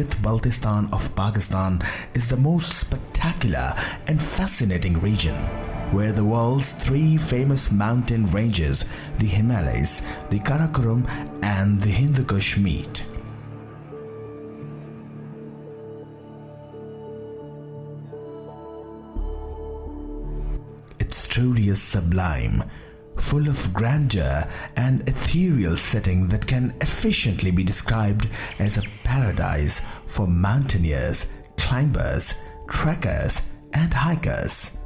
Gilgit-Baltistan of Pakistan is the most spectacular and fascinating region, where the world's three famous mountain ranges, the Himalayas, the Karakoram and the Hindu Kush meet. It's truly a sublime, full of grandeur and ethereal setting that can efficiently be described as a paradise for mountaineers, climbers, trekkers and hikers.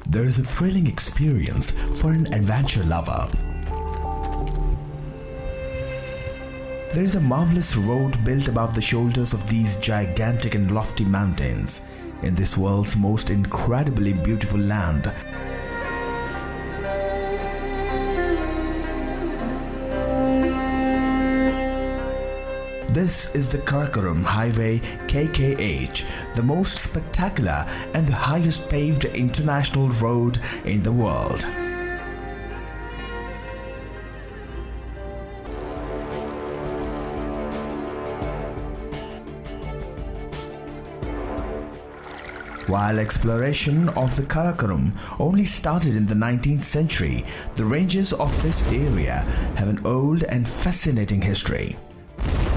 There is a thrilling experience for an adventure lover. There is a marvelous road built above the shoulders of these gigantic and lofty mountains in this world's most incredibly beautiful land. This is the Karakoram Highway KKH, the most spectacular and the highest paved international road in the world. While exploration of the Karakoram only started in the 19th century, the ranges of this area have an old and fascinating history.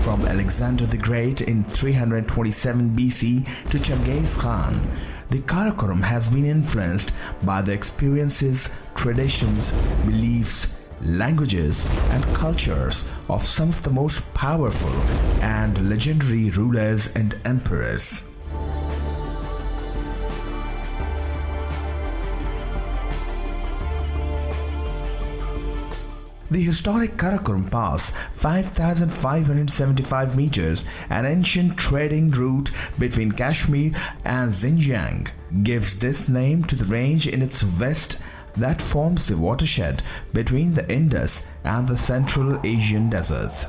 From Alexander the Great in 327 BC to Genghis Khan, the Karakoram has been influenced by the experiences, traditions, beliefs, languages and cultures of some of the most powerful and legendary rulers and emperors. The historic Karakoram Pass, 5,575 meters, an ancient trading route between Kashmir and Xinjiang, gives this name to the range in its west that forms the watershed between the Indus and the Central Asian deserts.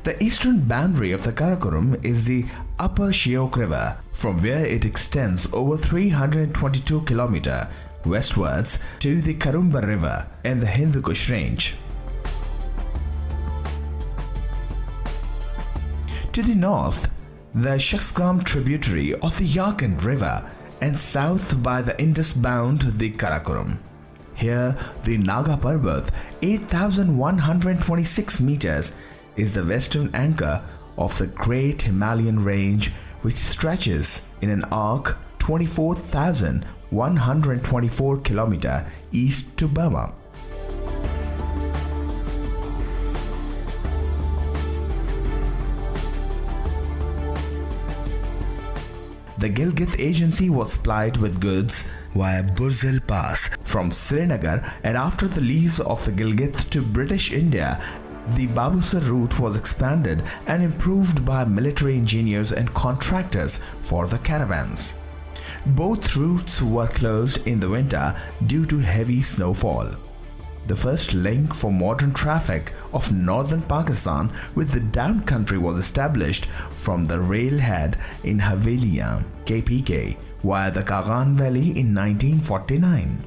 The eastern boundary of the Karakoram is the Upper Shiok River, from where it extends over 322 kilometers westwards to the Karumba River in the Hindu Kush range. To the north, the Shaksgam tributary of the Yarkand River, and south by the Indus bound the Karakoram. Here, the Naga Parbat, 8,126 meters, is the western anchor of the Great Himalayan Range, which stretches in an arc 24,124 kilometers east to Burma. The Gilgit Agency was supplied with goods via Burzil Pass from Srinagar, and after the lease of the Gilgit to British India, the Babusar route was expanded and improved by military engineers and contractors for the caravans. Both routes were closed in the winter due to heavy snowfall. The first link for modern traffic of northern Pakistan with the down country was established from the railhead in Haveliya, KPK, via the Kagan Valley in 1949.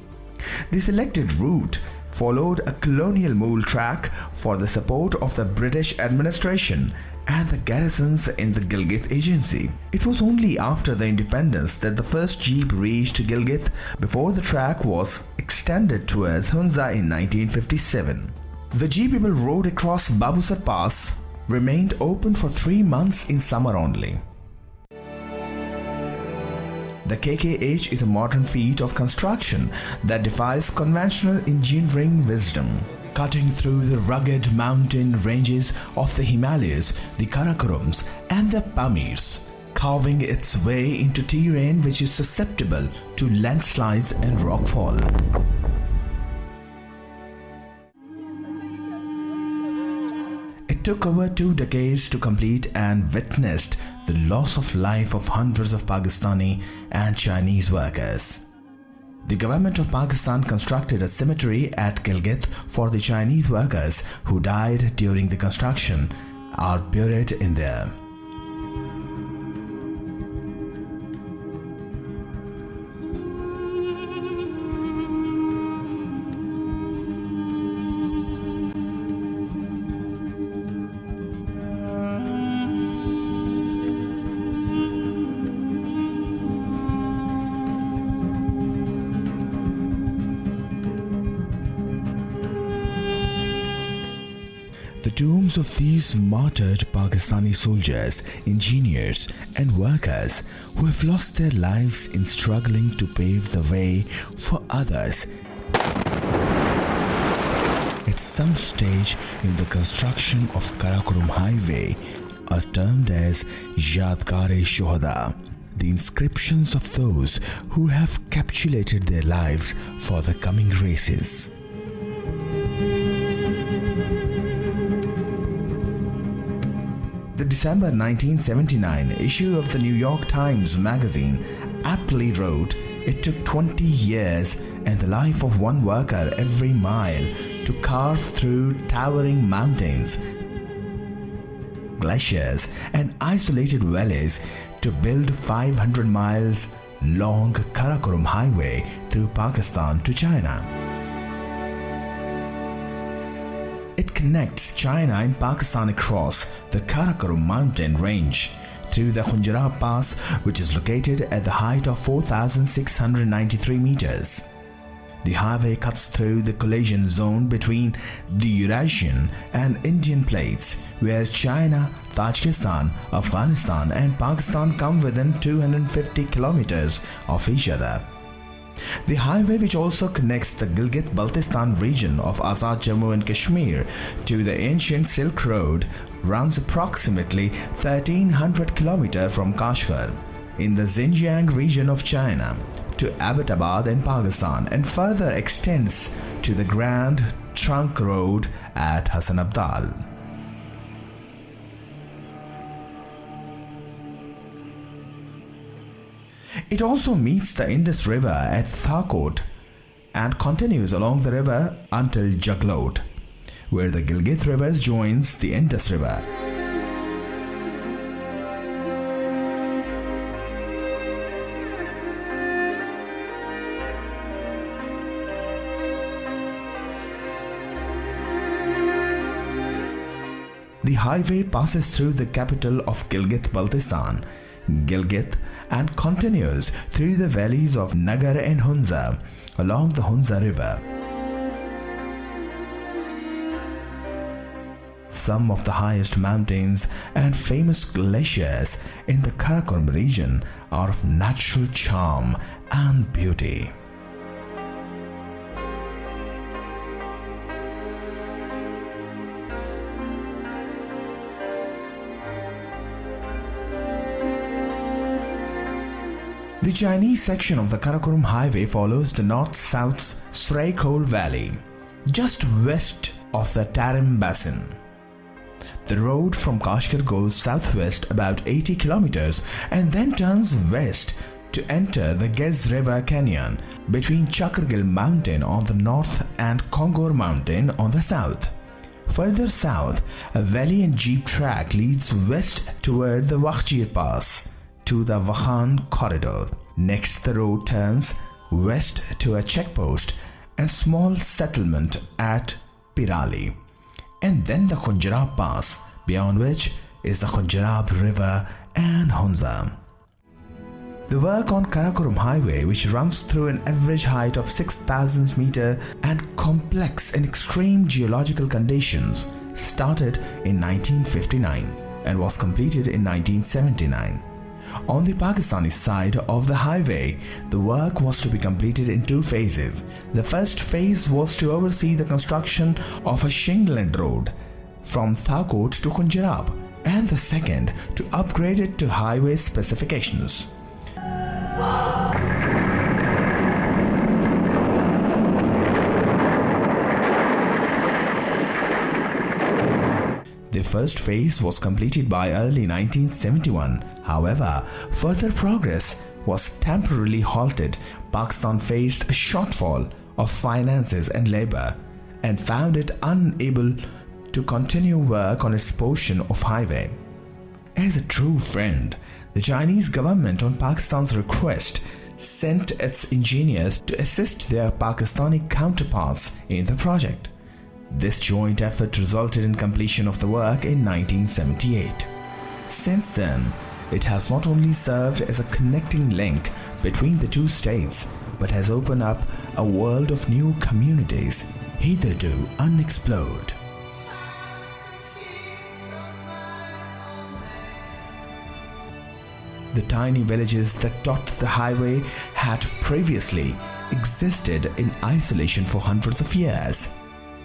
The selected route followed a colonial mule track for the support of the British administration and the garrisons in the Gilgit Agency. It was only after the independence that the first jeep reached Gilgit before the track was extended towards Hunza in 1957. The jeepable road across Babusar Pass remained open for 3 months in summer only. The KKH is a modern feat of construction that defies conventional engineering wisdom. Cutting through the rugged mountain ranges of the Himalayas, the Karakorams and the Pamirs, carving its way into terrain which is susceptible to landslides and rockfall. It took over 2 decades to complete and witnessed the loss of life of hundreds of Pakistani and Chinese workers. The government of Pakistan constructed a cemetery at Gilgit for the Chinese workers who died during the construction are buried in there. The tombs of these martyred Pakistani soldiers, engineers and workers who have lost their lives in struggling to pave the way for others at some stage in the construction of Karakoram Highway are termed as Yadgare-e-Shuhada, the inscriptions of those who have capitulated their lives for the coming races. The December 1979 issue of the New York Times magazine aptly wrote, "It took 20 years and the life of one worker every mile to carve through towering mountains, glaciers and isolated valleys to build 500 miles long Karakoram Highway through Pakistan to China." It connects China and Pakistan across the Karakoram mountain range through the Khunjerab Pass, which is located at the height of 4,693 meters. The highway cuts through the collision zone between the Eurasian and Indian plates, where China, Tajikistan, Afghanistan and Pakistan come within 250 kilometers of each other. The highway, which also connects the Gilgit-Baltistan region of Azad Jammu and Kashmir to the ancient Silk Road, runs approximately 1,300 kilometers from Kashgar in the Xinjiang region of China to Abbottabad in Pakistan and further extends to the Grand Trunk Road at Hassan Abdal. It also meets the Indus River at Thakot and continues along the river until Jaglot, where the Gilgit River joins the Indus River. The highway passes through the capital of Gilgit-Baltistan, Gilgit, and continues through the valleys of Nagar and Hunza along the Hunza River. Some of the highest mountains and famous glaciers in the Karakoram region are of natural charm and beauty. The Chinese section of the Karakoram Highway follows the north-south Sraikol Valley, just west of the Tarim Basin. The road from Kashgar goes southwest about 80 kilometers and then turns west to enter the Gez River Canyon between Chakrgil Mountain on the north and Kongor Mountain on the south. Further south, a valley and jeep track leads west toward the Wakhjir Pass to the Wakhan Corridor. Next, the road turns west to a checkpost and small settlement at Pirali, and then the Khunjerab Pass, beyond which is the Khunjerab River and Hunza. The work on Karakoram Highway, which runs through an average height of 6,000 meters and complex and extreme geological conditions, started in 1959 and was completed in 1979. On the Pakistani side of the highway, the work was to be completed in two phases. The first phase was to oversee the construction of a shingled road from Thakot to Khunjerab, and the second to upgrade it to highway specifications. The first phase was completed by early 1971. However, further progress was temporarily halted. Pakistan faced a shortfall of finances and labor and found it unable to continue work on its portion of highway. As a true friend, the Chinese government, on Pakistan's request, sent its engineers to assist their Pakistani counterparts in the project. This joint effort resulted in completion of the work in 1978. Since then, it has not only served as a connecting link between the two states, but has opened up a world of new communities hitherto unexplored. The tiny villages that dot the highway had previously existed in isolation for hundreds of years.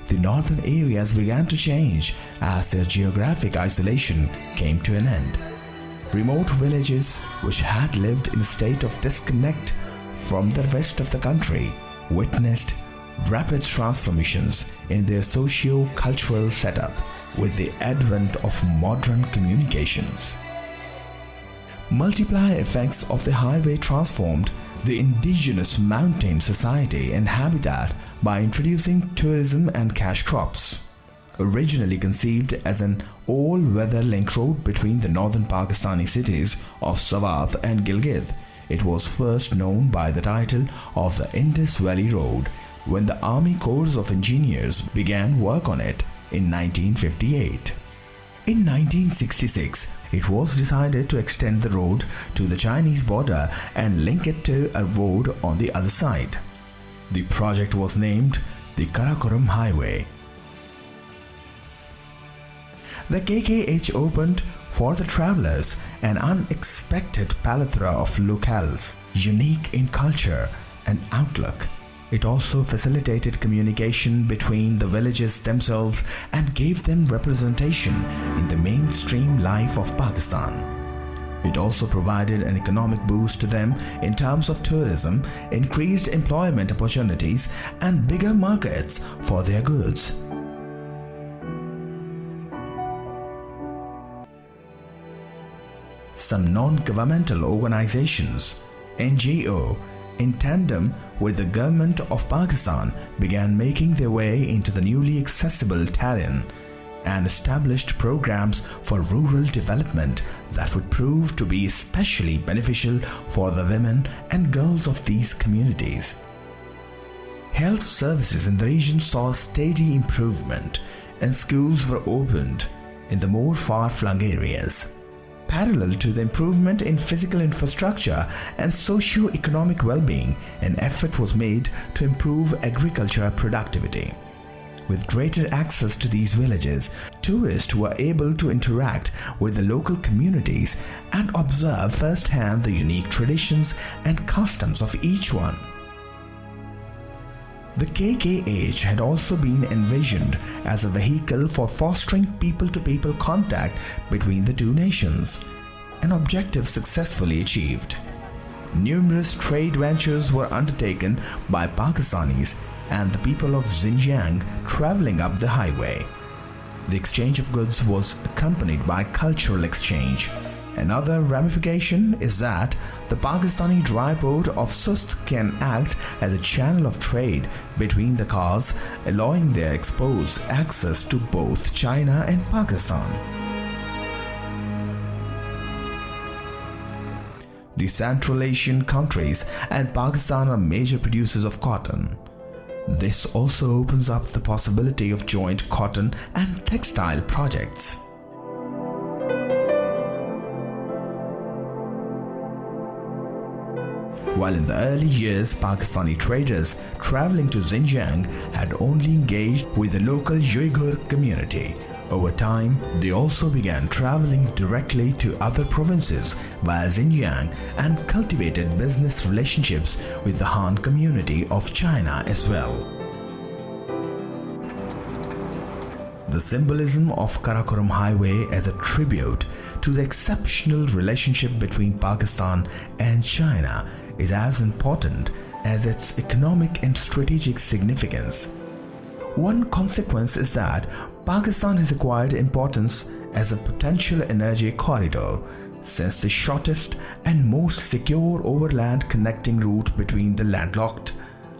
The northern areas began to change as their geographic isolation came to an end. Remote villages, which had lived in a state of disconnect from the rest of the country, witnessed rapid transformations in their socio-cultural setup with the advent of modern communications. Multiplier effects of the highway transformed the indigenous mountain society and habitat by introducing tourism and cash crops. Originally conceived as an all-weather link road between the northern Pakistani cities of Swat and Gilgit, it was first known by the title of the Indus Valley Road when the Army Corps of Engineers began work on it in 1958. In 1966, it was decided to extend the road to the Chinese border and link it to a road on the other side. The project was named the Karakoram Highway. The KKH opened for the travelers an unexpected plethora of locales, unique in culture and outlook. It also facilitated communication between the villages themselves and gave them representation in the mainstream life of Pakistan. It also provided an economic boost to them in terms of tourism, increased employment opportunities, and bigger markets for their goods. Some non-governmental organizations, NGO, in tandem with the government of Pakistan, began making their way into the newly accessible terrain and established programs for rural development that would prove to be especially beneficial for the women and girls of these communities. Health services in the region saw steady improvement, and schools were opened in the more far-flung areas. Parallel to the improvement in physical infrastructure and socio-economic well-being, an effort was made to improve agriculture productivity. With greater access to these villages, tourists were able to interact with the local communities and observe firsthand the unique traditions and customs of each one. The KKH had also been envisioned as a vehicle for fostering people-to-people contact between the two nations, an objective successfully achieved. Numerous trade ventures were undertaken by Pakistanis and the people of Xinjiang traveling up the highway. The exchange of goods was accompanied by cultural exchange. Another ramification is that the Pakistani dry port of Sust can act as a channel of trade between the cars, allowing their exposed access to both China and Pakistan. The Central Asian countries and Pakistan are major producers of cotton. This also opens up the possibility of joint cotton and textile projects. While in the early years, Pakistani traders traveling to Xinjiang had only engaged with the local Uyghur community, over time they also began traveling directly to other provinces via Xinjiang and cultivated business relationships with the Han community of China as well. The symbolism of Karakoram Highway as a tribute to the exceptional relationship between Pakistan and China is as important as its economic and strategic significance. One consequence is that Pakistan has acquired importance as a potential energy corridor, since the shortest and most secure overland connecting route between the landlocked,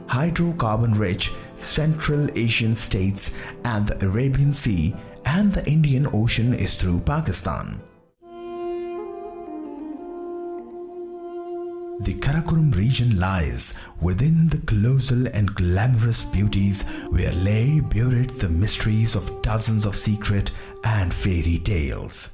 hydrocarbon-rich Central Asian states and the Arabian Sea and the Indian Ocean is through Pakistan. The Karakoram region lies within the colossal and glamorous beauties where lay buried the mysteries of dozens of secret and fairy tales.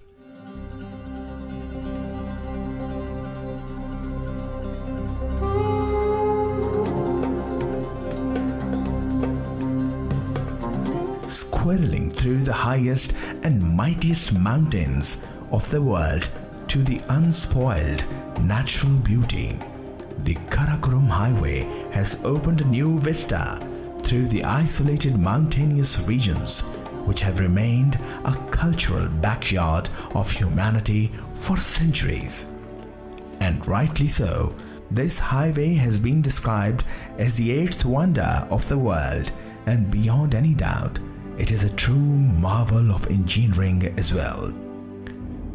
Swirling through the highest and mightiest mountains of the world to the unspoiled natural beauty. The Karakoram highway has opened a new vista through the isolated mountainous regions which have remained a cultural backyard of humanity for centuries. And rightly so, this highway has been described as the eighth wonder of the world, and beyond any doubt, it is a true marvel of engineering as well.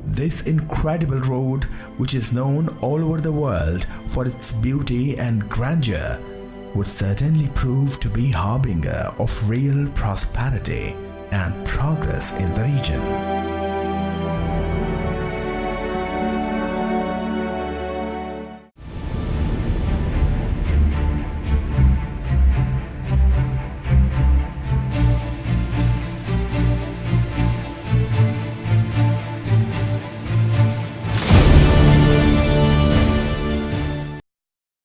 This incredible road, which is known all over the world for its beauty and grandeur, would certainly prove to be harbinger of real prosperity and progress in the region.